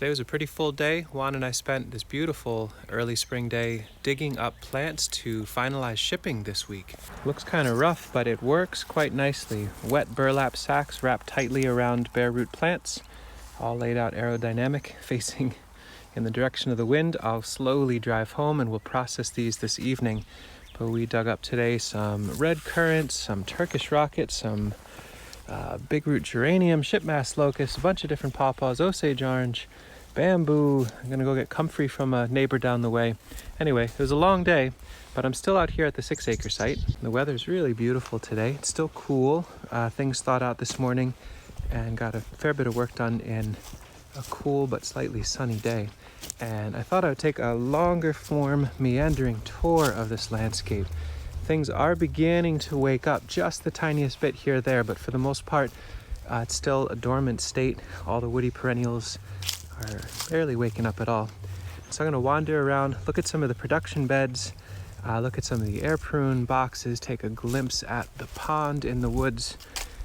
Today was a pretty full day. Juan and I spent this beautiful early spring day digging up plants to finalize shipping this week. Looks kind of rough, but it works quite nicely. Wet burlap sacks wrapped tightly around bare root plants, all laid out aerodynamic, facing in the direction of the wind. I'll slowly drive home and we'll process these this evening. But we dug up today some red currants, some Turkish rockets, some big root geranium, shipmast locust, a bunch of different pawpaws, Osage orange, bamboo. I'm gonna go get comfrey from a neighbor down the way. Anyway, it was a long day, but I'm still out here at the 6-acre site. The weather's really beautiful today. It's still cool. Things thawed out this morning and got a fair bit of work done in a cool but slightly sunny day. And I thought I would take a longer form meandering tour of this landscape. Things are beginning to wake up just the tiniest bit here or there, but for the most part, it's still a dormant state. All the woody perennials are barely waking up at all. So I'm gonna wander around, look at some of the production beds, look at some of the air prune boxes, take a glimpse at the pond in the woods,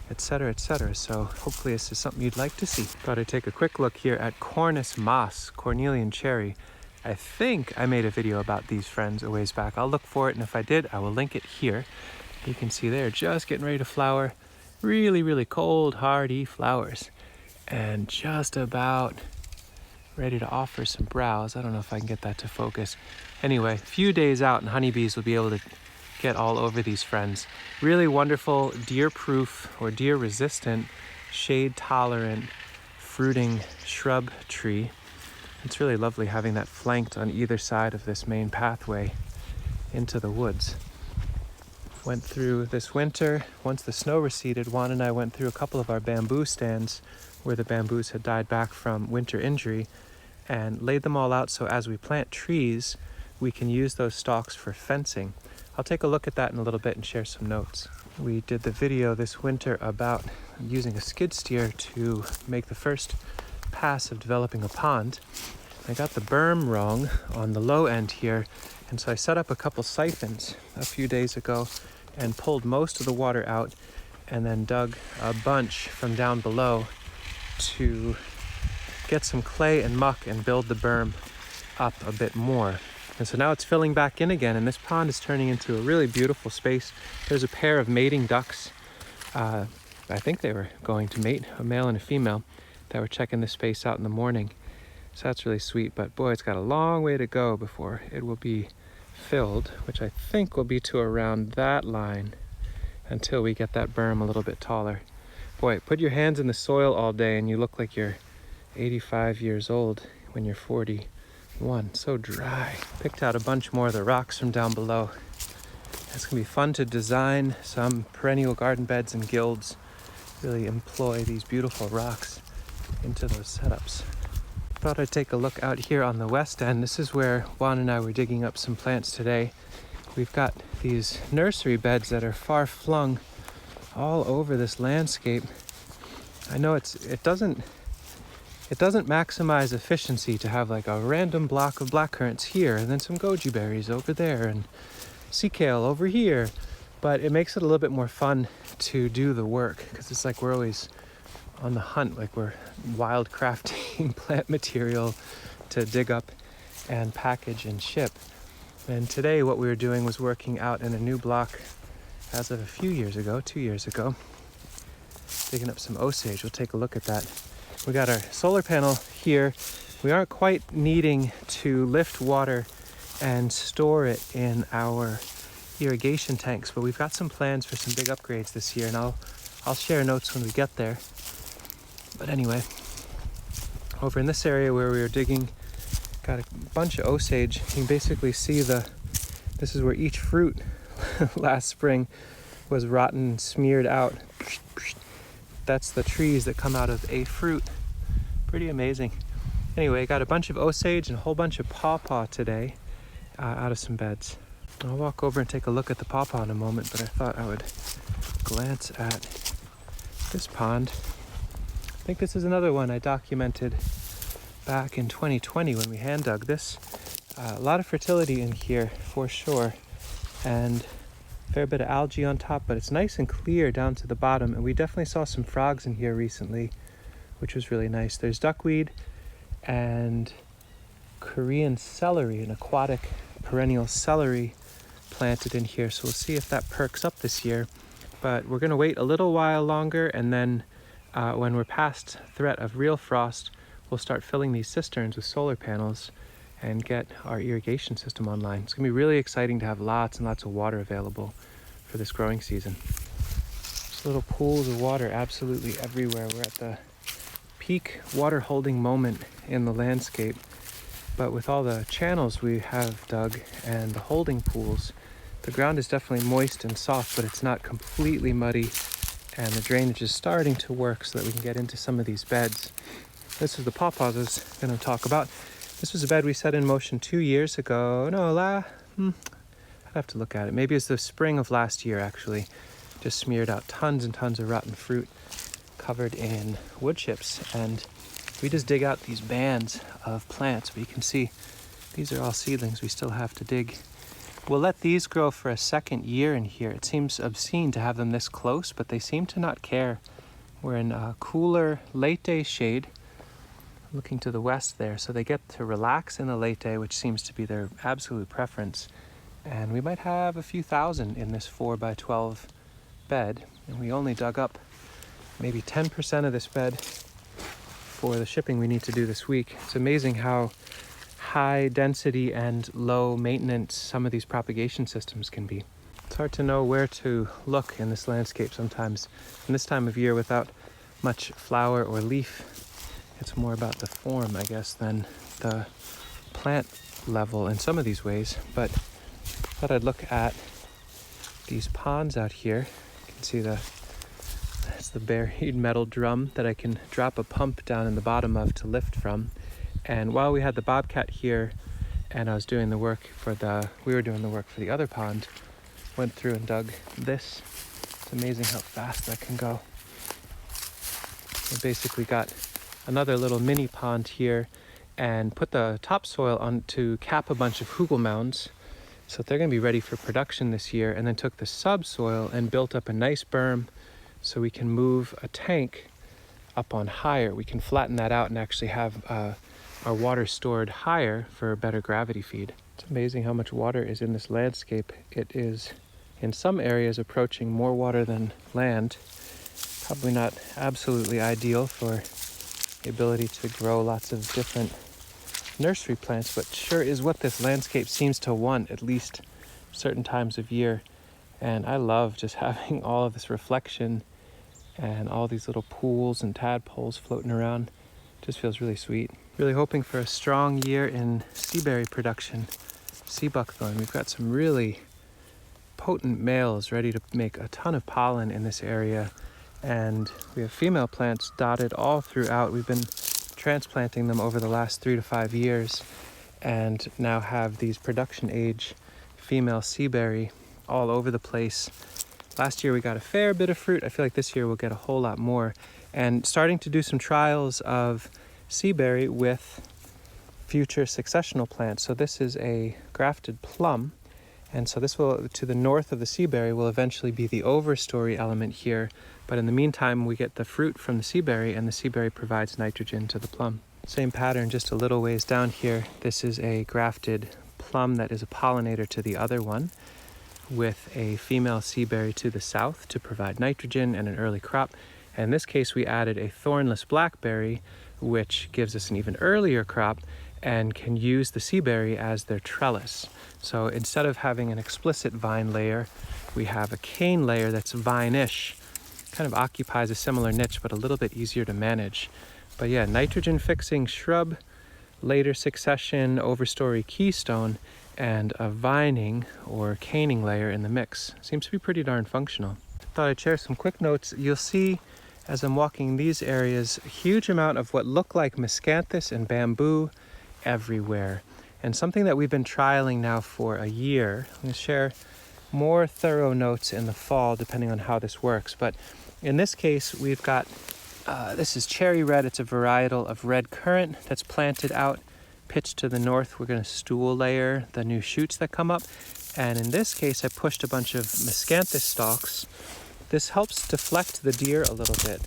etc., etc. So hopefully this is something you'd like to see. Thought I'd take a quick look here at Cornis moss, Cornelian cherry. I think I made a video about these friends a ways back. I'll look for it, and if I did, I will link it here. You can see they're just getting ready to flower. Really, really cold, hardy flowers. And just about ready to offer some browse. I don't know if I can get that to focus. Anyway, a few days out and honeybees will be able to get all over these friends. Really wonderful, deer-proof or deer-resistant, shade-tolerant, fruiting shrub tree. It's really lovely having that flanked on either side of this main pathway into the woods. Went through this winter, once the snow receded, Juan and I went through a couple of our bamboo stands where the bamboos had died back from winter injury and laid them all out so as we plant trees, we can use those stalks for fencing. I'll take a look at that in a little bit and share some notes. We did the video this winter about using a skid steer to make the first pass of developing a pond. I got the berm wrong on the low end here, and so I set up a couple siphons a few days ago and pulled most of the water out and then dug a bunch from down below to get some clay and muck and build the berm up a bit more. And so now it's filling back in again, and this pond is turning into a really beautiful space. There's a pair of mating ducks. I think they were going to mate, a male and a female, that were checking the space out in the morning. So that's really sweet, but boy, it's got a long way to go before it will be filled, which I think will be to around that line until we get that berm a little bit taller. Boy, put your hands in the soil all day and you look like you're 85 years old when you're 41. So dry. Picked out a bunch more of the rocks from down below. It's gonna be fun to design some perennial garden beds and guilds. Really employ these beautiful rocks into those setups. Thought I'd take a look out here on the west end. This is where Juan and I were digging up some plants today. We've got these nursery beds that are far flung all over this landscape. I know it doesn't maximize efficiency to have like a random block of blackcurrants here and then some goji berries over there and sea kale over here, but it makes it a little bit more fun to do the work because it's like we're always on the hunt, like we're wild crafting plant material to dig up and package and ship. And today what we were doing was working out in a new block as of a few years ago, 2 years ago, digging up some osage. We'll take a look at that. We got our solar panel here. We aren't quite needing to lift water and store it in our irrigation tanks, but we've got some plans for some big upgrades this year, and I'll share notes when we get there. But anyway, over in this area where we were digging, got a bunch of osage. You can basically see this is where each fruit last spring was rotten and smeared out. That's the trees that come out of a fruit. Pretty amazing. Anyway, got a bunch of osage and a whole bunch of pawpaw today out of some beds. I'll walk over and take a look at the pawpaw in a moment, but I thought I would glance at this pond. I think this is another one I documented back in 2020 when we hand dug this. A lot of fertility in here for sure, and a fair bit of algae on top, but it's nice and clear down to the bottom, and we definitely saw some frogs in here recently, which was really nice. There's duckweed and Korean celery, an aquatic perennial celery planted in here. So we'll see if that perks up this year. But we're going to wait a little while longer, and then when we're past threat of real frost, we'll start filling these cisterns with solar panels and get our irrigation system online. It's going to be really exciting to have lots and lots of water available for this growing season. There's little pools of water absolutely everywhere. We're at the peak water holding moment in the landscape, but with all the channels we have dug and the holding pools, the ground is definitely moist and soft, but it's not completely muddy, and the drainage is starting to work so that we can get into some of these beds. This is the pawpaws I was going to talk about. This was a bed we set in motion 2 years ago. I'd have to look at it. Maybe it's the spring of last year, actually. Just smeared out tons and tons of rotten fruit covered in wood chips. And we just dig out these bands of plants. But you can see these are all seedlings we still have to dig. We'll let these grow for a second year in here. It seems obscene to have them this close, but they seem to not care. We're in a cooler late day shade, looking to the west there, so they get to relax in the late day, which seems to be their absolute preference. And we might have a few thousand in this 4x12 bed, and we only dug up maybe 10% of this bed for the shipping we need to do this week. It's amazing how high density and low maintenance some of these propagation systems can be. It's hard to know where to look in this landscape sometimes. In this time of year without much flower or leaf, it's more about the form, I guess, than the plant level in some of these ways. But I thought I'd look at these ponds out here. You can see that's the buried metal drum that I can drop a pump down in the bottom of to lift from. And while we had the bobcat here and I was doing the work we were doing the work for the other pond, went through and dug this. It's amazing how fast that can go. We basically got another little mini pond here and put the topsoil on to cap a bunch of hugel mounds so they're going to be ready for production this year, and then took the subsoil and built up a nice berm so we can move a tank up on higher. We can flatten that out and actually have our water stored higher for a better gravity feed. It's amazing how much water is in this landscape. It is in some areas approaching more water than land. Probably not absolutely ideal for the ability to grow lots of different nursery plants, but sure is what this landscape seems to want, at least certain times of year. And I love just having all of this reflection and all these little pools and tadpoles floating around. It just feels really sweet. Really hoping for a strong year in seaberry production. Sea buckthorn. We've got some really potent males ready to make a ton of pollen in this area. And we have female plants dotted all throughout. We've been transplanting them over the last 3 to 5 years and now have these production age female seaberry all over the place. Last year we got a fair bit of fruit. I feel like this year we'll get a whole lot more. And starting to do some trials of seaberry with future successional plants. So this is a grafted plum. And so this will, to the north of the seaberry, will eventually be the overstory element here. But in the meantime, we get the fruit from the seaberry, and the seaberry provides nitrogen to the plum. Same pattern, just a little ways down here. This is a grafted plum that is a pollinator to the other one, with a female seaberry to the south to provide nitrogen and an early crop. And in this case, we added a thornless blackberry, which gives us an even earlier crop and can use the seaberry as their trellis. So instead of having an explicit vine layer, we have a cane layer that's vine-ish. Kind of occupies a similar niche, but a little bit easier to manage. But yeah, nitrogen fixing shrub, later succession, overstory keystone, and a vining or caning layer in the mix. Seems to be pretty darn functional. Thought I'd share some quick notes. You'll see as I'm walking these areas, a huge amount of what look like miscanthus and bamboo everywhere. And something that we've been trialing now for a year. I'm going to share more thorough notes in the fall depending on how this works. But in this case, we've got, this is cherry red. It's a varietal of red currant that's planted out, pitched to the north. We're going to stool layer the new shoots that come up. And in this case, I pushed a bunch of miscanthus stalks. This helps deflect the deer a little bit.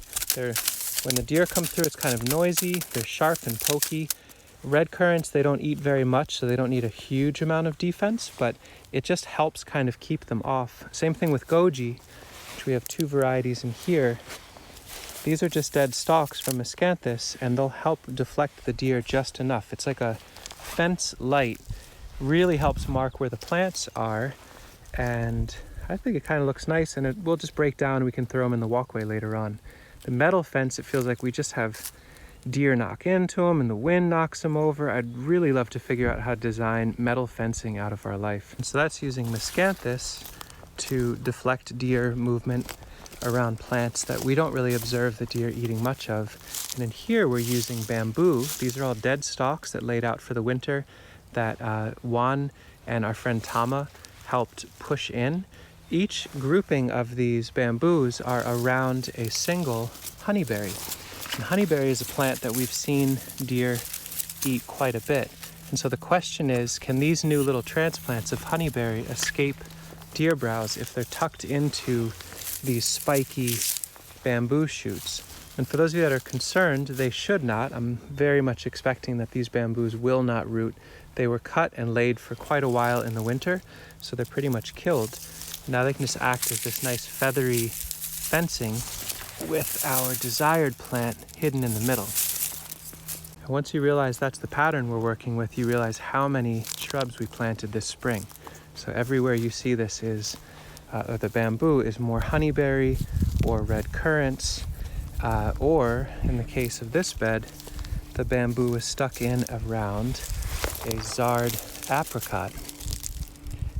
When the deer come through, it's kind of noisy. They're sharp and pokey. Red currants, they don't eat very much, so they don't need a huge amount of defense, but it just helps kind of keep them off. Same thing with goji, which we have 2 varieties in here. These are just dead stalks from miscanthus, and they'll help deflect the deer just enough. It's like a fence light, really helps mark where the plants are, and I think it kind of looks nice, and it will just break down and we can throw them in the walkway later on. The metal fence, it feels like we just have deer knock into them and the wind knocks them over. I'd really love to figure out how to design metal fencing out of our life. And so that's using miscanthus to deflect deer movement around plants that we don't really observe the deer eating much of. And in here we're using bamboo. These are all dead stalks that laid out for the winter that Juan and our friend Tama helped push in. Each grouping of these bamboos are around a single honeyberry. And honeyberry is a plant that we've seen deer eat quite a bit. And so the question is, can these new little transplants of honeyberry escape deer browse if they're tucked into these spiky bamboo shoots? And for those of you that are concerned, they should not. I'm very much expecting that these bamboos will not root. They were cut and laid for quite a while in the winter, so they're pretty much killed. Now they can just act as this nice feathery fencing with our desired plant hidden in the middle. And once you realize that's the pattern we're working with, you realize how many shrubs we planted this spring. So everywhere you see this is, the bamboo is more honeyberry or red currants, or in the case of this bed, the bamboo is stuck in around a zard apricot.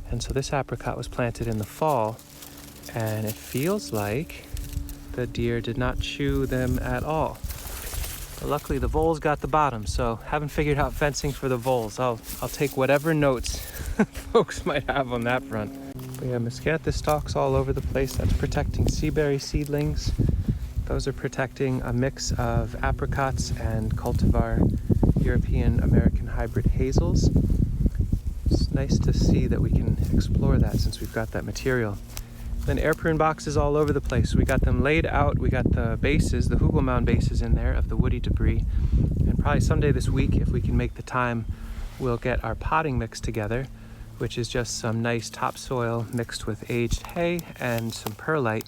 And so this apricot was planted in the fall, and it feels like the deer did not chew them at all. But luckily the voles got the bottom, so haven't figured out fencing for the voles. I'll take whatever notes folks might have on that front. But yeah, miscanthus stalks all over the place. That's protecting seaberry seedlings. Those are protecting a mix of apricots and cultivar European American hybrid hazels. It's nice to see that we can explore that since we've got that material. Then air prune boxes all over the place. We got them laid out. We got the bases, the Hugelmound bases in there of the woody debris. And probably someday this week, if we can make the time, we'll get our potting mix together, which is just some nice topsoil mixed with aged hay and some perlite,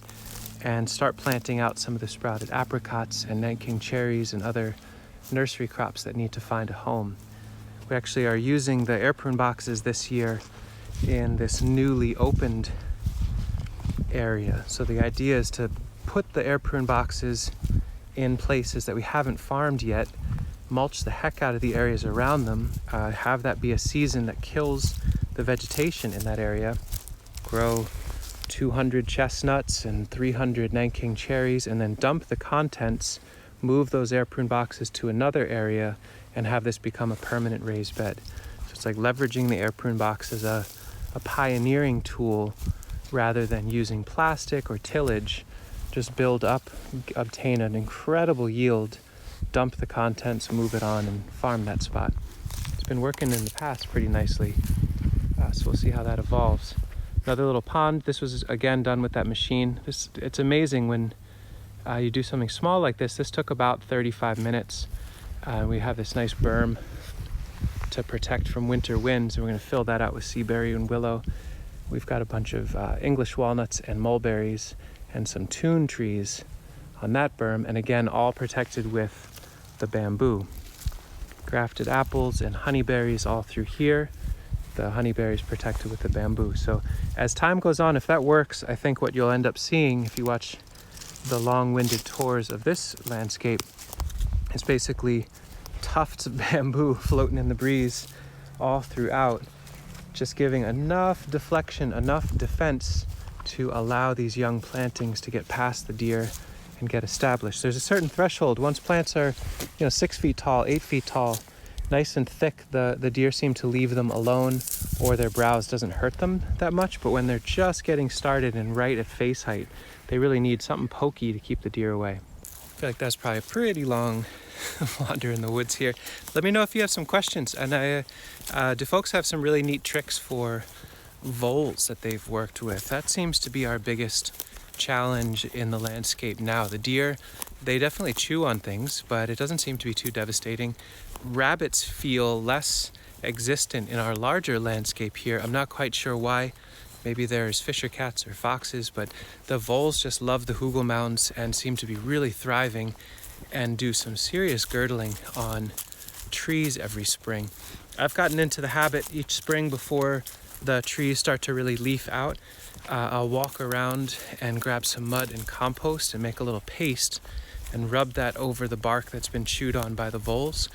and start planting out some of the sprouted apricots and Nanking cherries and other nursery crops that need to find a home. We actually are using the air prune boxes this year in this newly opened area. So the idea is to put the air prune boxes in places that we haven't farmed yet, mulch the heck out of the areas around them, have that be a season that kills the vegetation in that area, grow 200 chestnuts and 300 Nanking cherries, and then dump the contents, move those air prune boxes to another area, and have this become a permanent raised bed. So it's like leveraging the air prune box as a pioneering tool rather than using plastic or tillage. Just build up, obtain an incredible yield, dump the contents, move it on, and farm that spot. It's been working in the past pretty nicely, so we'll see how that evolves. Another little pond. This was again done with that machine. It's amazing when you do something small like this. This took about 35 minutes. We have this nice berm to protect from winter winds, and we're going to fill that out with seaberry and willow. We've got a bunch of English walnuts and mulberries and some tune trees on that berm, and again, all protected with the bamboo. Grafted apples and honeyberries all through here. The honeyberries protected with the bamboo. So as time goes on, if that works, I think what you'll end up seeing if you watch the long-winded tours of this landscape is basically tufts of bamboo floating in the breeze all throughout, just giving enough deflection, enough defense to allow these young plantings to get past the deer and get established. There's a certain threshold. Once plants are, 6 feet tall, 8 feet tall, nice and thick, the deer seem to leave them alone, or their browse doesn't hurt them that much. But when they're just getting started and right at face height, they really need something pokey to keep the deer away. I feel like that's probably a pretty long wander in the woods here. Let me know if you have some questions. And do folks have some really neat tricks for voles that they've worked with? That seems to be our biggest challenge in the landscape now. The deer, they definitely chew on things, but it doesn't seem to be too devastating. Rabbits feel less existent in our larger landscape here. I'm not quite sure why. Maybe there's fisher cats or foxes, but the voles just love the hugel mounds and seem to be really thriving and do some serious girdling on trees every spring. I've gotten into the habit each spring before the trees start to really leaf out. I'll walk around and grab some mud and compost and make a little paste and rub that over the bark that's been chewed on by the voles.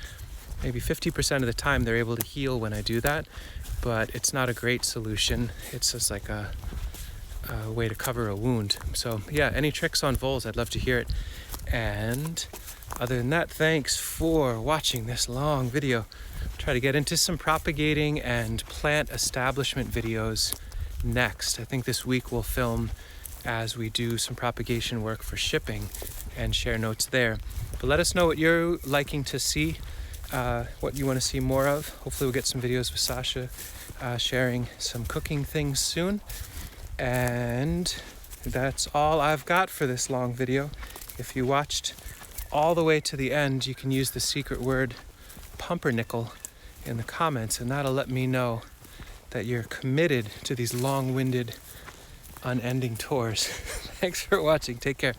Maybe 50% of the time they're able to heal when I do that, but it's not a great solution. It's just like a way to cover a wound. So yeah, any tricks on voles, I'd love to hear it. And other than that, thanks for watching this long video. Try to get into some propagating and plant establishment videos next. I think this week we'll film as we do some propagation work for shipping and share notes there. But let us know what you're liking to see, what you want to see more of. Hopefully we'll get some videos with Sasha sharing some cooking things soon. And that's all I've got for this long video. If you watched all the way to the end, you can use the secret word pumpernickel in the comments, and that'll let me know that you're committed to these long-winded, unending tours. Thanks for watching. Take care.